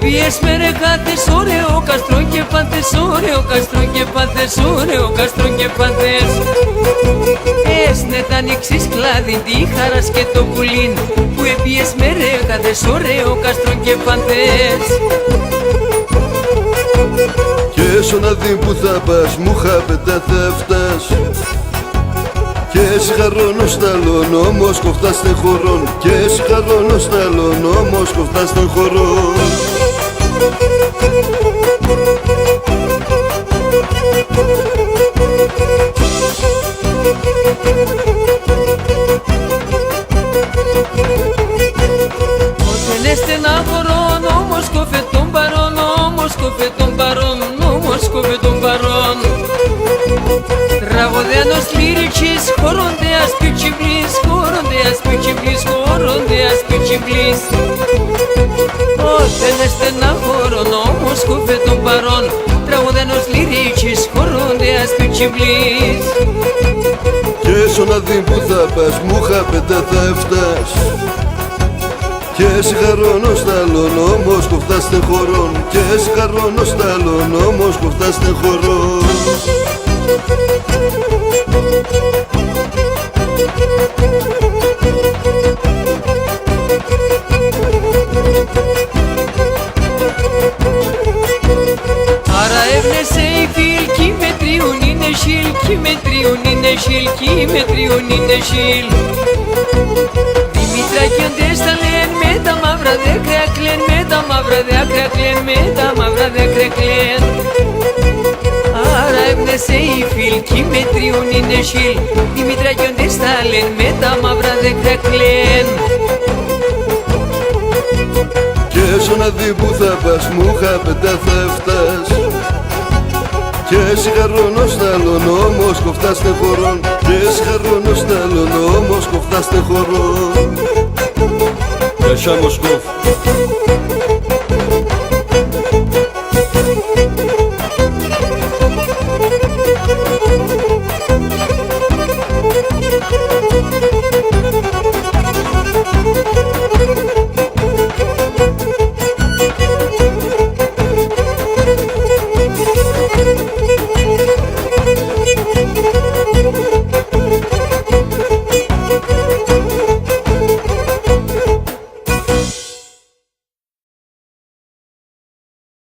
έπιες με ρε χάθες, ωραίο καστρό και πάθες, ωραίο καστρό και πάθες, ωραίο καστρό και πάθες. Έσνε τα ανοίξεις κλάδι, τη χαράς και το πουλίν, που έπιες με ρε χάθες, ωραίο καστρό και πάθες. Και έσω να δει που θα πας, μου χάπετα θα φτάς. Και συγχαρώνω σταλόν, όμως κοφτά στεχωρών. Και συγχαρώνω σταλόν, όμως κοφτά στεχωρών. Όταν στενάχωρον, όμως κόφε τον παρόν, όμως κόφε τον παρόν, όμως κόφε τον παρόν. Τραγωδένος λύριξης, χοροντέας πιτσιβλής, χοροντέας πιτσιβλής, χοροντέας πιτσιβλής. Όταν στενάχωρον, όμως κόφε τον παρόν, τραγωδένος λύριξης, χοροντέας πιτσιβλής. Και έσω να δει που θα πας, μου χάπετα θα φτάς. Και συγχαρώνω σταλόν, όμως κοφτά στεχωρών. Και συγχαρώνω σταλόν, όμως κοφτά στεχωρών. Άρα έβνεσε η φίλ, κι με τριούν είναι σιλ, κι με τριούν είναι σιλ, κι με τριούν είναι σιλ. Δημητράκιοντες τα λένε, με τα μαύρα δάκρυα κλαίν, με τα μαύρα δάκρυα κλαίν, με τα μαύρα δάκρυα κλαίν. Άρα έβνεσε η φίλ, κι με τριούν είναι σιλ, Δημητράκιοντες τα λένε, με τα μαύρα δάκρυα κλαίν. Και έσω να δει που θα πας, μου χάπετα θα φτάς. Και συγχαρώνω σταλόν, όμως κοφτά στεχωρών. Και συγχαρώνω σταλόν, όμως κοφτά στεχωρών. Yaşa Moskov.